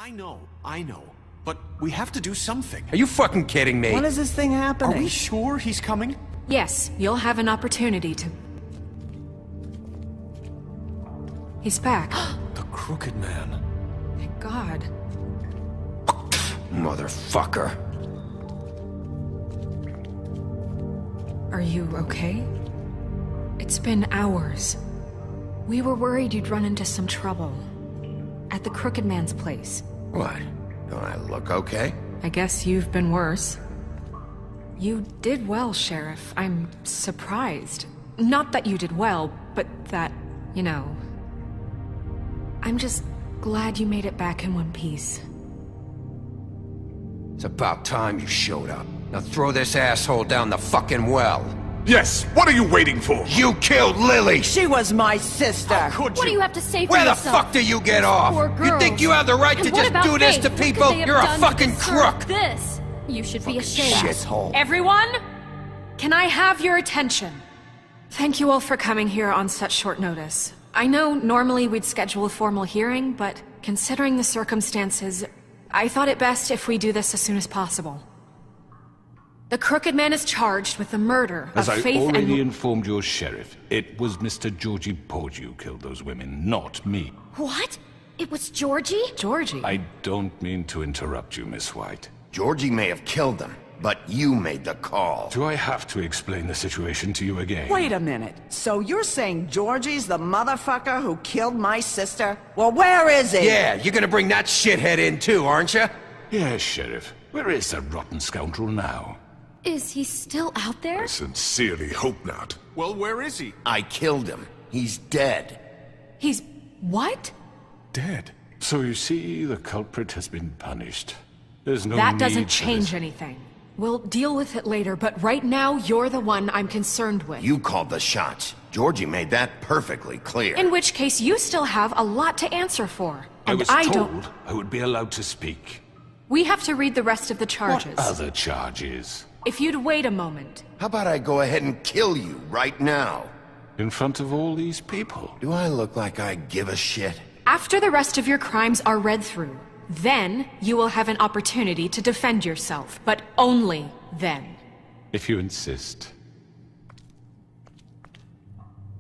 I know. But we have to do something. Are you fucking kidding me? When is this thing happening? Are we sure he's coming? Yes, you'll have an opportunity to... He's back. The Crooked Man. Thank God. Motherfucker. Are you okay? It's been hours. We were worried you'd run into some trouble. At the Crooked Man's place. What? Don't I look okay? I guess you've been worse. You did well, Sheriff. I'm surprised. Not that you did well, but that, you know... I'm just glad you made it back in one piece. It's about time you showed up. Now throw this asshole down the fucking well. Yes, what are you waiting for? You killed Lily! She was my sister. How could What do you? you have to say for Where the yourself? fuck do you get off? Poor You think girls. you have the right And to what just about do this Faith? to What could people? they have You're a done to fucking deserve crook! This! You should be ashamed. Shithole. Everyone, can I have your attention? Thank you all for coming here on such short notice. I know normally we'd schedule a formal hearing, but considering the circumstances, I thought it best if we do this as soon as possible. The Crooked Man is charged with the murder As of I Faith already and... informed your sheriff, it was Mr. Georgie Porge who killed those women, not me. What? It was Georgie? Georgie. I don't mean to interrupt you, Miss White. Georgie may have killed them, but you made the call. Do I have to explain the situation to you again? Wait a minute. So you're saying Georgie's the motherfucker who killed my sister? Well, where is he? Yeah, you're gonna bring that shithead in too, aren't you? Yes, Sheriff. Where is that rotten scoundrel now? Is he still out there? I sincerely hope not. Well, where is he? I killed him. He's dead. He's... what? Dead. So you see, the culprit has been punished. There's no That need doesn't for change this. anything. We'll deal with it later, but right now, you're the one I'm concerned with. You called the shots. Georgie made that perfectly clear. In which case, you still have a lot to answer for. I And was I told don't... I would be allowed to speak. We have to read the rest of the charges. What other charges? If you'd wait a moment. How about I go ahead and kill you right now? In front of all these people? Do I look like I give a shit? After the rest of your crimes are read through, then you will have an opportunity to defend yourself, but only then. If you insist.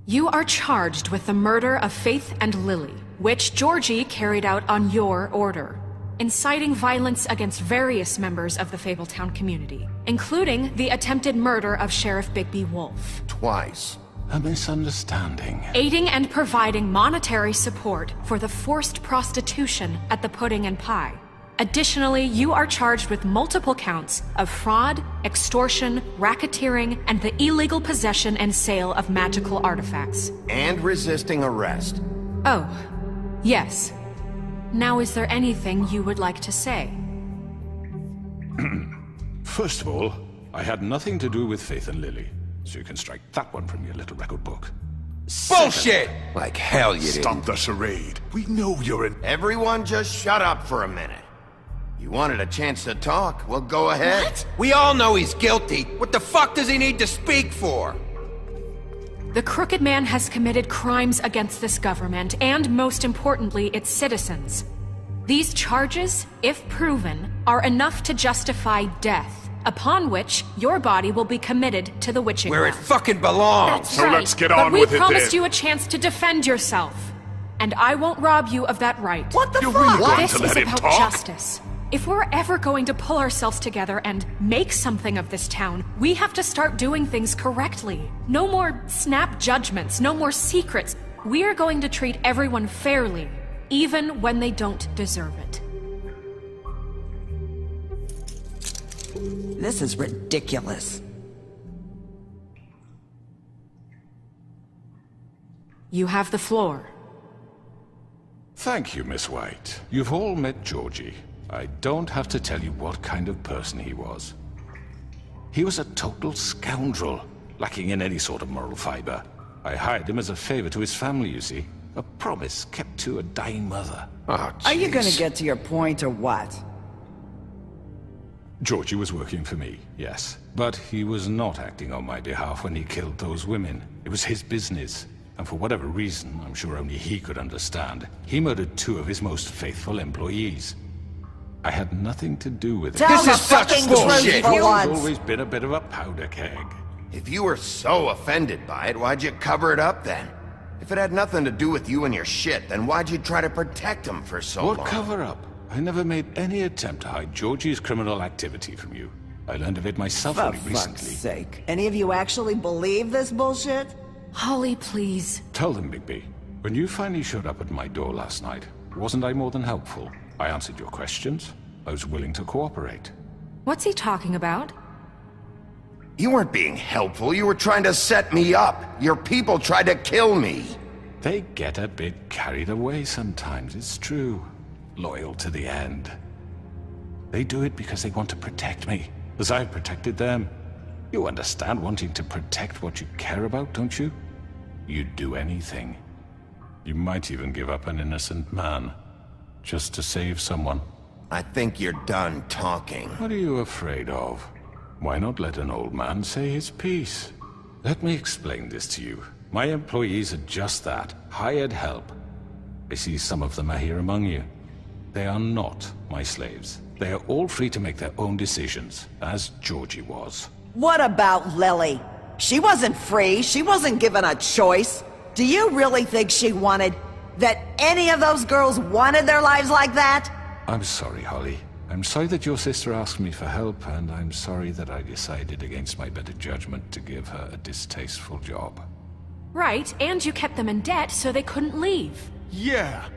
You are charged with the murder of Faith and Lily, which Georgie carried out on your order, inciting violence against various members of the Fabletown community, including the attempted murder of Sheriff Bigby Wolf. Twice. A misunderstanding. Aiding and providing monetary support for the forced prostitution at the Pudding and Pie. Additionally, you are charged with multiple counts of fraud, extortion, racketeering, and the illegal possession and sale of magical artifacts. And resisting arrest. Oh, yes. Now, is there anything you would like to say? First of all, I had nothing to do with Faith and Lily, so you can strike that one from your little record book. Bullshit! Like hell you didn't. Stop the charade. We know you're an... Everyone just shut up for a minute. You wanted a chance to talk, well go ahead. What? We all know he's guilty. What the fuck does he need to speak for? The Crooked Man has committed crimes against this government, and most importantly, its citizens. These charges, if proven, are enough to justify death, upon which your body will be committed to the witching Where it well. fucking belongs. That's So right. let's get But on we with it promised then. you a chance to defend yourself, and I won't rob you of that right. What the You're fuck? really going This to is let him about talk? justice. If we're ever going to pull ourselves together and make something of this town, we have to start doing things correctly. No more snap judgments, no more secrets. We are going to treat everyone fairly, even when they don't deserve it. This is ridiculous. You have the floor. Thank you, Miss White. You've all met Georgie. I don't have to tell you what kind of person he was. He was a total scoundrel, lacking in any sort of moral fiber. I hired him as a favor to his family, you see. A promise kept to a dying mother. Oh, Are you gonna jeez. get to your point or what? Georgie was working for me, yes. But he was not acting on my behalf when he killed those women. It was his business. And for whatever reason, I'm sure only he could understand, he murdered 2 of his most faithful employees. I had nothing to do with it. Tell This the is such fucking bullshit. truth for You've once. always been a bit of a powder keg. If you were so offended by it, why'd you cover it up then? If it had nothing to do with you and your shit, then why'd you try to protect him for so long? What cover-up? I never made any attempt to hide Georgie's criminal activity from you. I learned of it myself For only fuck's recently. sake. Any of you actually believe this bullshit? Holly, please. Tell them, Bigby. When you finally showed up at my door last night, wasn't I more than helpful? I answered your questions. I was willing to cooperate. What's he talking about? You weren't being helpful, you were trying to set me up. Your people tried to kill me. They get a bit carried away sometimes, it's true. Loyal to the end. They do it because they want to protect me, as I've protected them. You understand wanting to protect what you care about, don't you? You'd do anything. You might even give up an innocent man, just to save someone. I think you're done talking. What are you afraid of? Why not let an old man say his piece? Let me explain this to you. My employees are just that, hired help. I see some of them are here among you. They are not my slaves. They are all free to make their own decisions, as Georgie was. What about Lily? She wasn't free. She wasn't given a choice. Do you really think she wanted... that any of those girls wanted their lives like that? I'm sorry, Holly. I'm sorry that your sister asked me for help, and I'm sorry that I decided against my better judgment to give her a distasteful job. Right, and you kept them in debt so they couldn't leave. Yeah.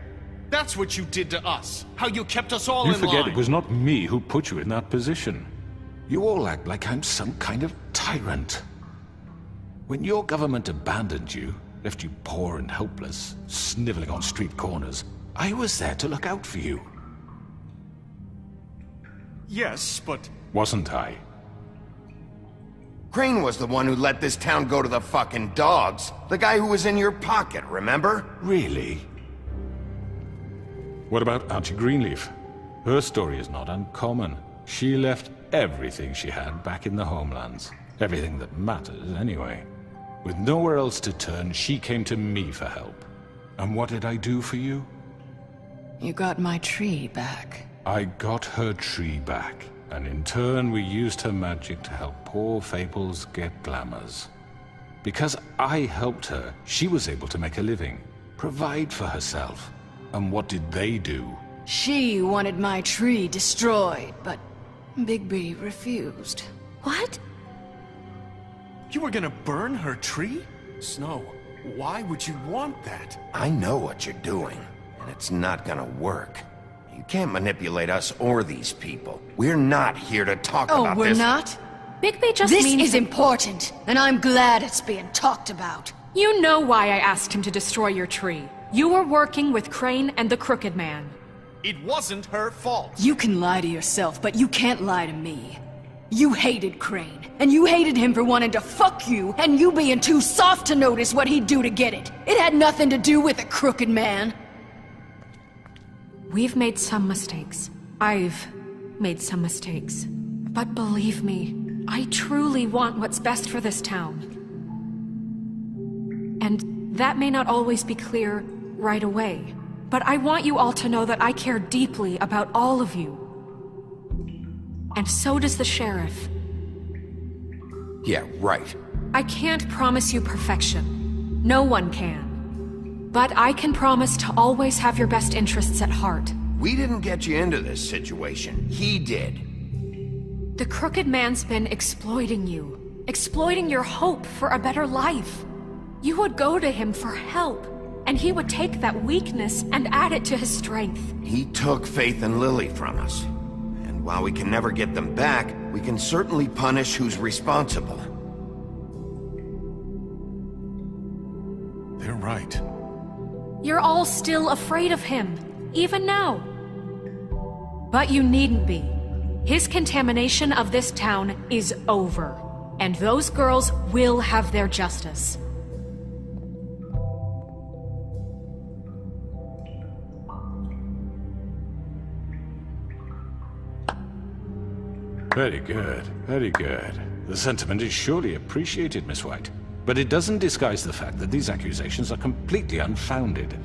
That's what you did to us. How you kept us all You in forget line. it was not me who put you in that position. You all act like I'm some kind of tyrant. When your government abandoned you, left you poor and helpless, sniveling on street corners, I was there to look out for you. Yes, but... Wasn't I? Crane was the one who let this town go to the fucking dogs. The guy who was in your pocket, remember? Really? What about Auntie Greenleaf? Her story is not uncommon. She left everything she had back in the homelands. Everything that matters, anyway. With nowhere else to turn, she came to me for help. And what did I do for you? You got my tree back. I got her tree back, and in turn we used her magic to help poor Fables get glamours. Because I helped her, she was able to make a living, provide for herself. And what did they do? She wanted my tree destroyed, but Bigby refused. What? You were gonna burn her tree? Snow, why would you want that? I know what you're doing, and it's not gonna work. You can't manipulate us or these people. We're not here to talk Oh, about we're this. not? Bigby just This means is that- important, and I'm glad it's being talked about. You know why I asked him to destroy your tree. You were working with Crane and the Crooked Man. It wasn't her fault. You can lie to yourself, but you can't lie to me. You hated Crane, and you hated him for wanting to fuck you, and you being too soft to notice what he'd do to get it. It had nothing to do with the Crooked Man. We've made some mistakes. I've made some mistakes. But believe me, I truly want what's best for this town. And that may not always be clear right away. But I want you all to know that I care deeply about all of you. And so does the sheriff. Yeah, right. I can't promise you perfection. No one can. But I can promise to always have your best interests at heart. We didn't get you into this situation. He did. The Crooked Man's been exploiting you. Exploiting your hope for a better life. You would go to him for help. And he would take that weakness and add it to his strength. He took Faith and Lily from us. And while we can never get them back, we can certainly punish who's responsible. They're right. You're all still afraid of him, even now. But you needn't be. His contamination of this town is over. And those girls will have their justice. Very good, very good. The sentiment is surely appreciated, Miss White. But it doesn't disguise the fact that these accusations are completely unfounded.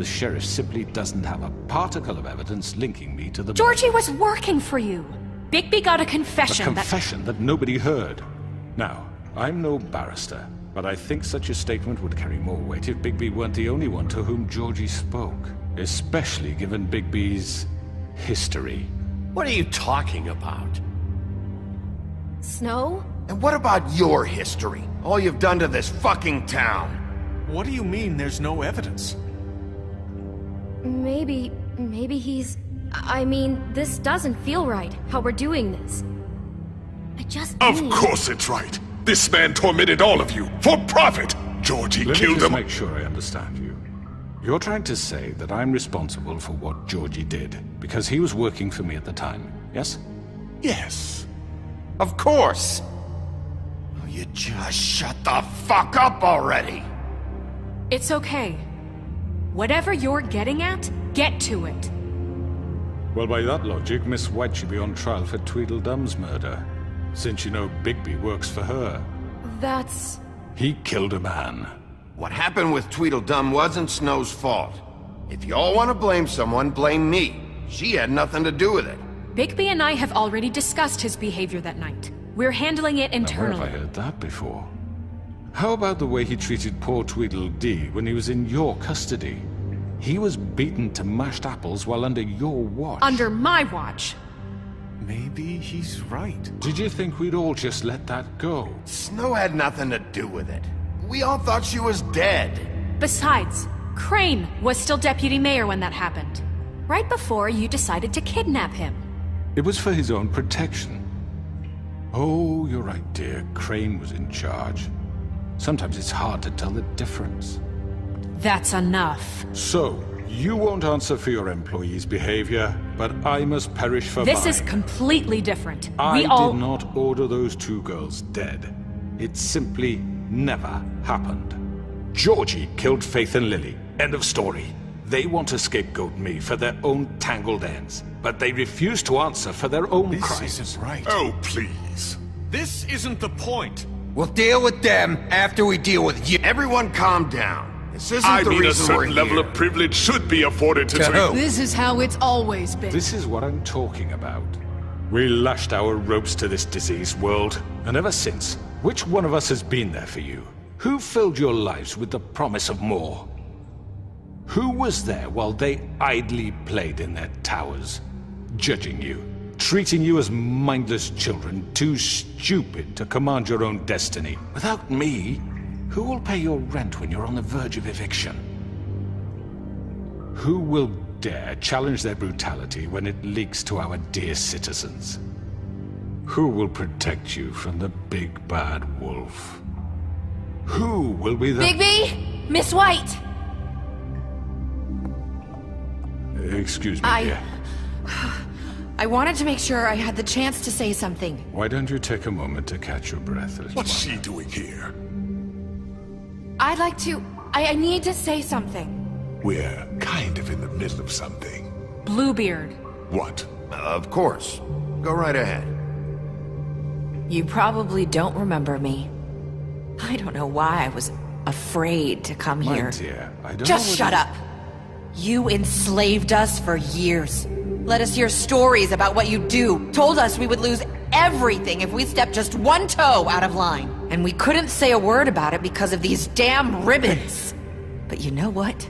The sheriff simply doesn't have a particle of evidence linking me to the Georgie murder. was working for you. Bigby got a confession A confession that nobody heard. Now, I'm no barrister, but I think such a statement would carry more weight if Bigby weren't the only one to whom Georgie spoke. Especially given Bigby's history. What are you talking about? Snow? And what about your history? All you've done to this fucking town? What do you mean there's no evidence? Maybe he's... I mean, this doesn't feel right, how we're doing this. I just Of need... course it's right. This man tormented all of you for profit. Georgie Let me killed just him. make sure I understand you. You're trying to say that I'm responsible for what Georgie did because he was working for me at the time, yes? Yes. Of course. Oh, you just shut the fuck up already. It's okay. Whatever you're getting at, get to it. Well, by that logic, Miss White should be on trial for Tweedledum's murder, since you know Bigby works for her. That's... He killed a man. What happened with Tweedledum wasn't Snow's fault. If you all want to blame someone, blame me. She had nothing to do with it. Bigby and I have already discussed his behavior that night. We're handling it Now, where internally. have I heard that before? How about the way he treated poor Tweedledee when he was in your custody? He was beaten to mashed apples while under your watch. Under my watch. Maybe he's right. Did you think we'd all just let that go? Snow had nothing to do with it. We all thought she was dead. Besides, Crane was still deputy mayor when that happened. Right before you decided to kidnap him. It was for his own protection. Oh, you're right, dear. Crane was in charge. Sometimes it's hard to tell the difference. That's enough. So, you won't answer for your employees' behavior, but I must perish for This mine. is completely different. I We all... did not order those two girls dead. It simply never happened. Georgie killed Faith and Lily. End of story. They want to scapegoat me for their own tangled ends, but they refuse to answer for their own This crimes. isn't right. Oh, please. This isn't the point. We'll deal with them after we deal with you. Everyone calm down. This isn't I the mean, a reason we're certain level here. of privilege should be afforded to... who? This is how it's always been. This is what I'm talking about. We lashed our ropes to this diseased world, and ever since, which one of us has been there for you? Who filled your lives with the promise of more? Who was there while they idly played in their towers, judging you, treating you as mindless children, too stupid to command your own destiny? Without me, who will pay your rent when you're on the verge of eviction? Who will dare challenge their brutality when it leaks to our dear citizens? Who will protect you from the big bad wolf? Who will be the... Bigby! Miss White! Excuse me, dear. I wanted to make sure I had the chance to say something. Why don't you take a moment to catch your breath, little What's one? she doing here? I'd like to... I need to say something. We're kind of in the middle of something. Bluebeard. What? Of course. Go right ahead. You probably don't remember me. I don't know why I was afraid to come My here. dear, I don't Just know shut whether- up. You enslaved us for years. Let us hear stories about what you do. Told us we would lose everything if we stepped just one toe out of line. And we couldn't say a word about it because of these damn ribbons. But you know what?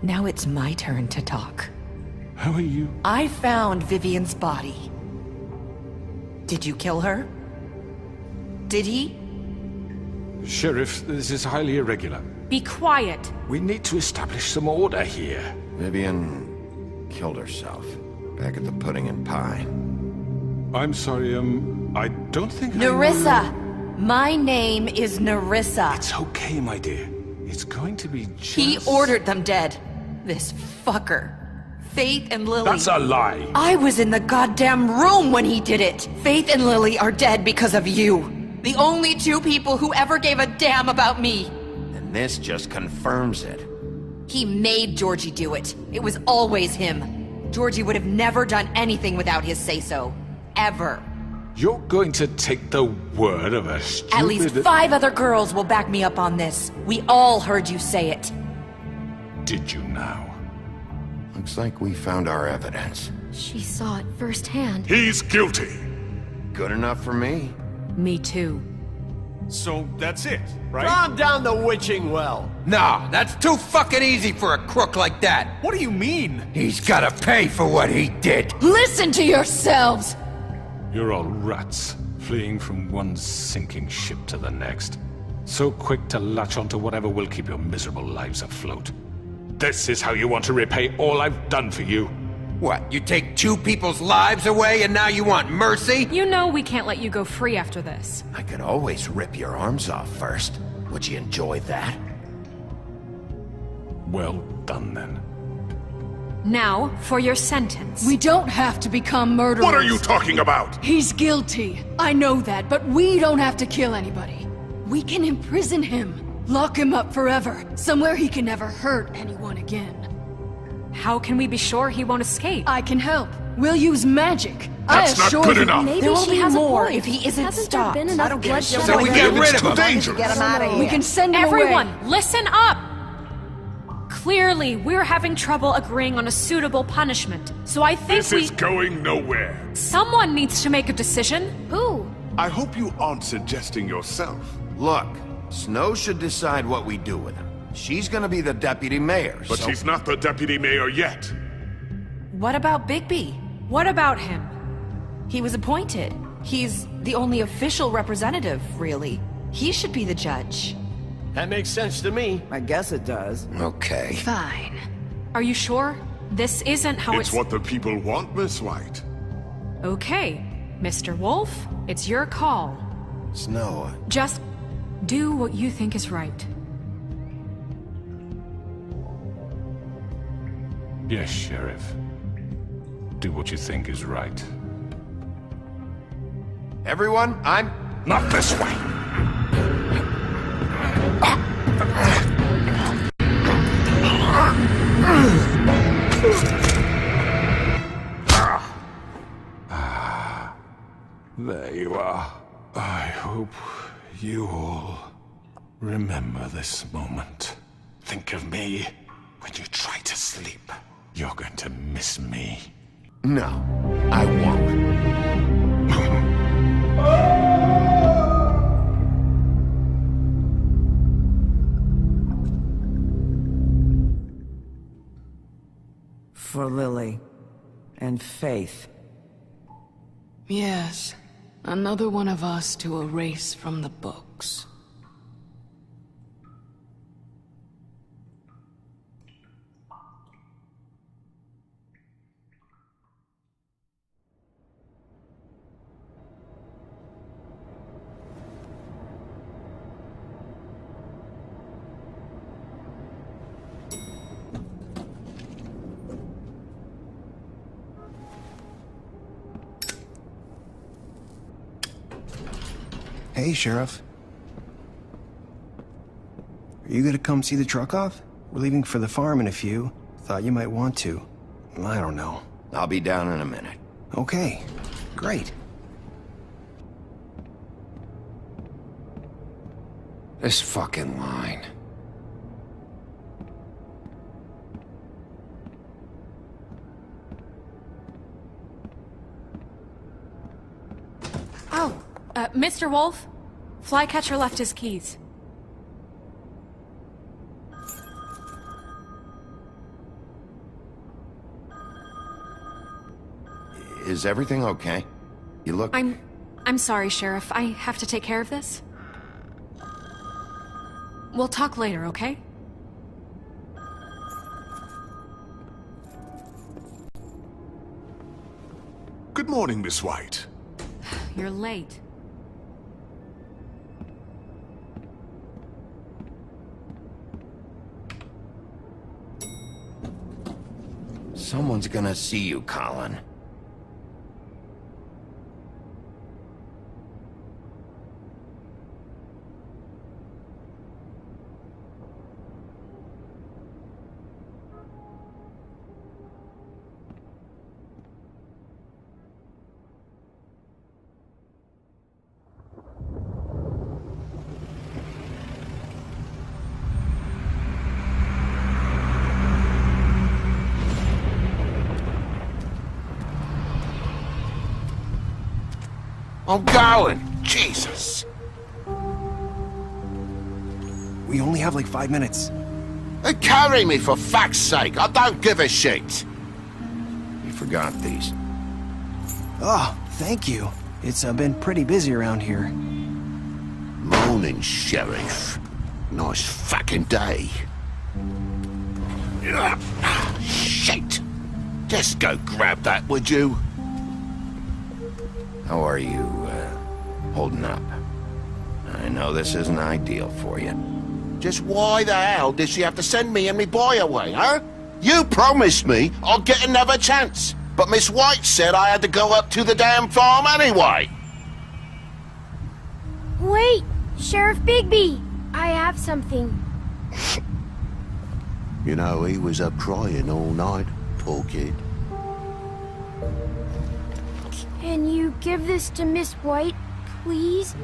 Now it's my turn to talk. How are you? I found Vivian's body. Did you kill her? Did he? Sheriff, this is highly irregular. Be quiet. We need to establish some order here. Vivian killed herself. Back at the Pudding and Pie. I'm sorry, I don't think Nerissa! My name is Nerissa. It's okay, my dear. It's going to be just... He ordered them dead. This fucker. Faith and Lily. That's a lie! I was in the goddamn room when he did it. Faith and Lily are dead because of you. The only two people who ever gave a damn about me. And this just confirms it. He made Georgie do it. It was always him. Georgie would have never done anything without his say-so. Ever. You're going to take the word of a stupid... At least 5 other girls will back me up on this. We all heard you say it. did you now? Looks like we found our evidence. She saw it firsthand. He's guilty. Good enough for me. Me too. So that's it, right? Calm down the witching well. Nah, that's too fucking easy for a crook like that. What do you mean? He's gotta pay for what he did. Listen to yourselves! You're all rats, fleeing from one sinking ship to the next. So quick to latch onto whatever will keep your miserable lives afloat. This is how you want to repay all I've done for you? What, you take two people's lives away and now you want mercy? You know we can't let you go free after this. I could always rip your arms off first. Would you enjoy that? Well done, then. Now, for your sentence. We don't have to become murderers. What are you talking about? He's guilty. I know that, but we don't have to kill anybody. We can imprison him. Lock him up forever. Somewhere he can never hurt anyone again. How can we be sure he won't escape? I can help. We'll use magic. That's not good enough. Maybe There will she be has more a point. if he isn't Hasn't stopped. there been enough I don't give a bloodshed? shit. So we get rid of Too him. dangerous. Get him out of here. We can send him Everyone, away. listen up! Clearly, we're having trouble agreeing on a suitable punishment. So I think This is going nowhere. someone needs to make a decision. Who? I hope you aren't suggesting yourself. Look, Snow should decide what we do with him. She's gonna be the deputy mayor, But so... she's not the deputy mayor yet. What about Bigby? What about him? He was appointed. He's the only official representative, really. He should be the judge. That makes sense to me. I guess it does. Okay. Fine. Are you sure? This isn't how It's what the people want, Miss White. Okay, Mr. Wolf, it's your call. Snow, Just do what you think is right. Yes, Sheriff. Do what you think is right. everyone, I'm... Not this way! There you are. I hope you all remember this moment. Think of me when you try to sleep. You're going to miss me. No, I won't. For Lily and Faith. Yes. Another one of us to erase from the books. Hey, Sheriff. Are you gonna come see the truck off? We're leaving for the farm in a few. Thought you might want to. I don't know. I'll be down in a minute. Okay, great. This fucking line. Oh, Mr. Wolf, Flycatcher left his keys. Is everything okay? You look... I'm sorry, Sheriff. I have to take care of this. We'll talk later, okay? Good morning, Miss White. You're late. Someone's gonna see you, Colin. I'm going. Jesus. We only have like 5 minutes. Carry me for fuck's sake. I don't give a shit. You forgot these. Oh, thank you. It's been pretty busy around here. Morning, Sheriff. Nice fucking day. Shit. Just go grab that, would you? How are you, holding up? I know this isn't ideal for you. Just why the hell did she have to send me and me boy away, huh? You promised me I'd get another chance, but Miss White said I had to go up to the damn farm anyway. Wait, Sheriff Bigby, I have something. You know, he was up crying all night, poor kid. Can you give this to Miss White, please?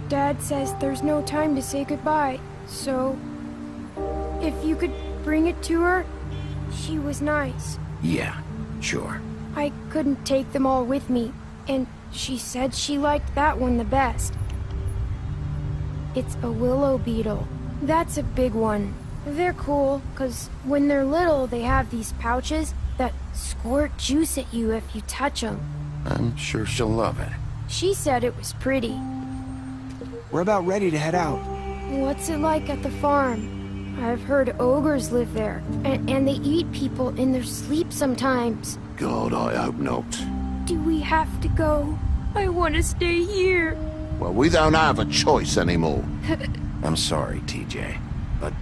Dad says there's no time to say goodbye, so if you could bring it to her, she was nice. Yeah, sure. I couldn't take them all with me, and she said she liked that one the best. It's a willow beetle. That's a big one. They're cool, 'cause when they're little, they have these pouches that squirt juice at you if you touch them. I'm sure she'll love it. She said it was pretty. We're about ready to head out. What's it like at the farm? I've heard ogres live there, and they eat people in their sleep sometimes. God, I hope not. Do we have to go? I want to stay here. Well, we don't have a choice anymore. I'm sorry, TJ, but,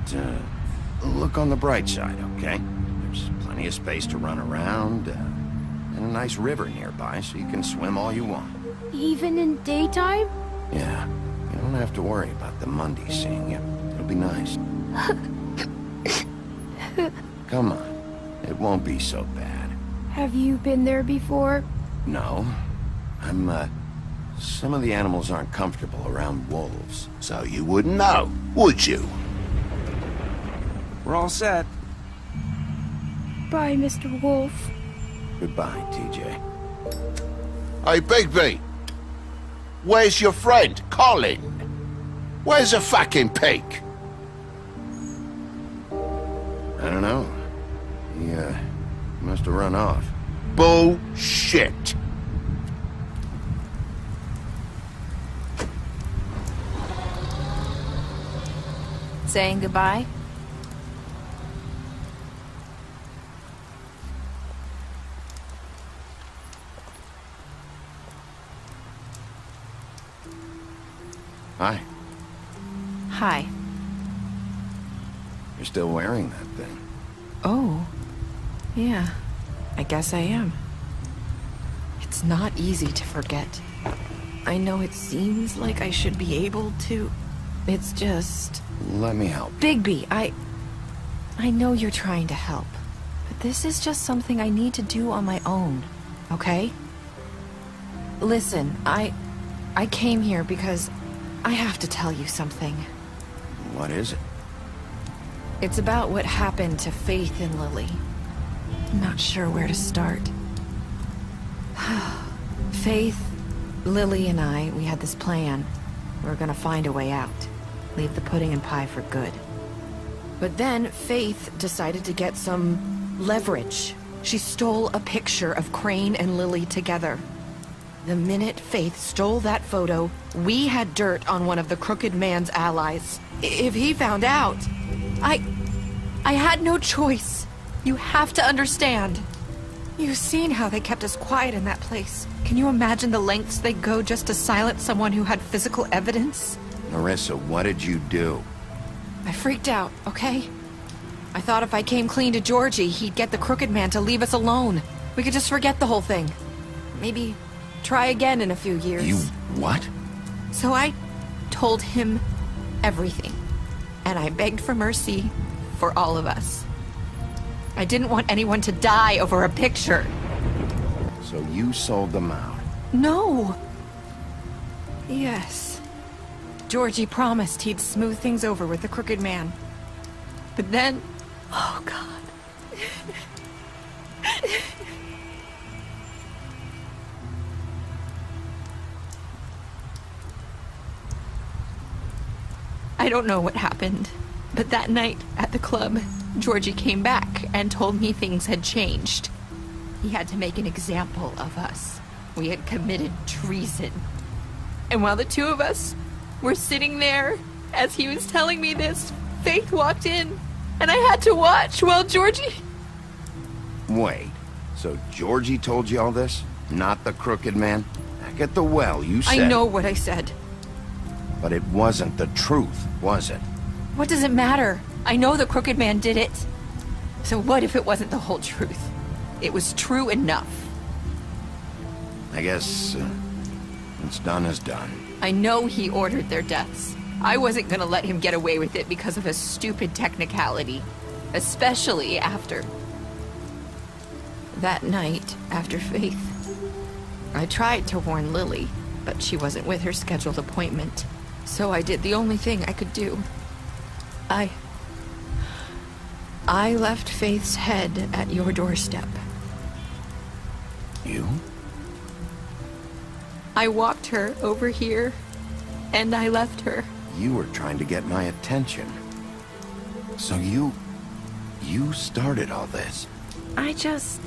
look on the bright side, okay? There's plenty of space to run around, and a nice river nearby, so you can swim all you want. Even in daytime? Yeah, you don't have to worry about the Monday seeing you. It'll be nice. Come on, it won't be so bad. Have you been there before? No, some of the animals aren't comfortable around wolves. So you wouldn't know, would you? We're all set. Bye, Mr. Wolf. Goodbye, TJ. Hey, Bigby. Where's your friend, Colin? Where's the fucking pig? I don't know. He, must have run off. Bullshit. Saying goodbye? Hi. Hi. You're still wearing that thing. Oh. Yeah. I guess I am. It's not easy to forget. I know it seems like I should be able to. It's just... Let me help. Bigby, I know you're trying to help. But this is just something I need to do on my own. Okay? Listen, I came here because I have to tell you something. What is it? It's about what happened to Faith and Lily. I'm not sure where to start. Faith, Lily, and I, we had this plan. We were gonna find a way out. Leave the pudding and pie for good. But then Faith decided to get some leverage. She stole a picture of Crane and Lily together. The minute Faith stole that photo, we had dirt on one of the Crooked Man's allies. If he found out, I had no choice. You have to understand. You've seen how they kept us quiet in that place. Can you imagine the lengths they go just to silence someone who had physical evidence? Marissa, what did you do? I freaked out, okay? I thought if I came clean to Georgie, he'd get the Crooked Man to leave us alone. We could just forget the whole thing. Maybe try again in a few years. You what? So I told him everything. And I begged for mercy for all of us. I didn't want anyone to die over a picture. So you sold them out? No. Yes. Georgie promised he'd smooth things over with the Crooked Man. But then... Oh, God. I don't know what happened, but that night at the club, Georgie came back and told me things had changed. He had to make an example of us. We had committed treason. And while the two of us were sitting there, as he was telling me this, Faith walked in, and I had to watch while Georgie... Wait, so Georgie told you all this? Not the crooked man? Back at the well, you said... I know what I said. But it wasn't the truth, was it? What does it matter? I know the crooked man did it. So what if it wasn't the whole truth? It was true enough. I guess... what's done is done. I know he ordered their deaths. I wasn't gonna let him get away with it because of a stupid technicality. Especially after... that night, after Faith. I tried to warn Lily, but she wasn't with her scheduled appointment. So I did the only thing I could do. I left Faith's head at your doorstep. You? I walked her over here, and I left her. You were trying to get my attention. So you started all this. I just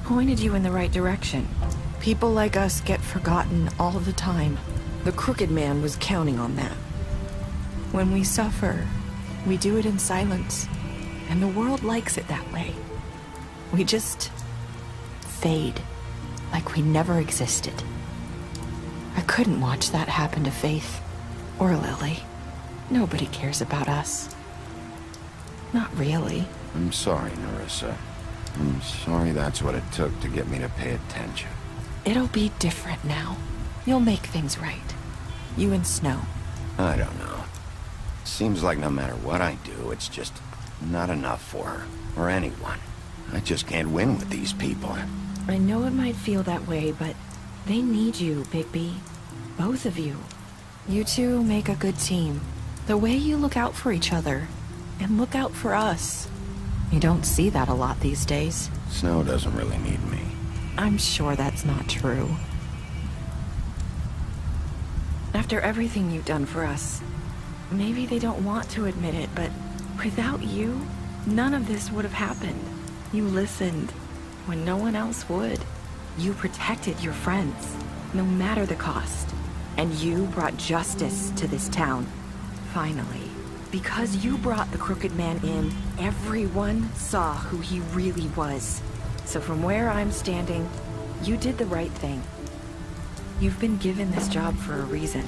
pointed you in the right direction. People like us get forgotten all the time. The crooked man was counting on that. When we suffer, we do it in silence, and the world likes it that way. We just fade, like we never existed. I couldn't watch that happen to Faith, or Lily. Nobody cares about us. Not really. I'm sorry, Nerissa. I'm sorry that's what it took to get me to pay attention. It'll be different now. You'll make things right. You and Snow. I don't know. Seems like no matter what I do, it's just not enough for her, or anyone. I just can't win with these people. I know it might feel that way, but they need you, Bigby. Both of you. You two make a good team. The way you look out for each other, and look out for us. You don't see that a lot these days. Snow doesn't really need me. I'm sure that's not true. After everything you've done for us, maybe they don't want to admit it, but without you, none of this would have happened. You listened when no one else would. You protected your friends, no matter the cost. And you brought justice to this town. Finally. Because you brought the crooked man in, everyone saw who he really was. So from where I'm standing, you did the right thing. You've been given this job for a reason.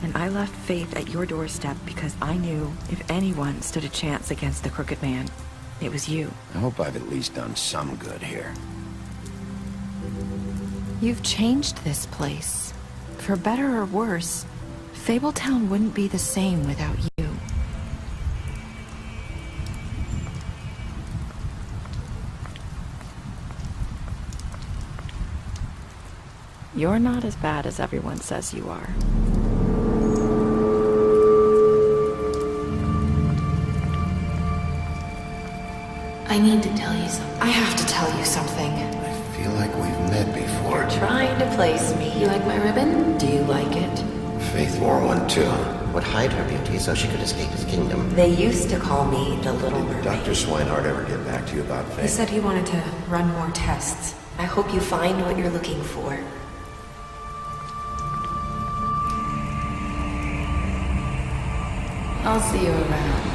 And I left Faith at your doorstep because I knew if anyone stood a chance against the crooked man, it was you. I hope I've at least done some good here. You've changed this place. For better or worse, Fabletown wouldn't be the same without you. You're not as bad as everyone says you are. I need to tell you something. I have to tell you something. I feel like we've met before. You're trying to place me. You like my ribbon? Do you like it? Faith wore one too. Would hide her beauty so she could escape his kingdom. They used to call me the Little Mermaid. Did Dr. Swinehart ever get back to you about Faith? He said he wanted to run more tests. I hope you find what you're looking for. I'll see you around.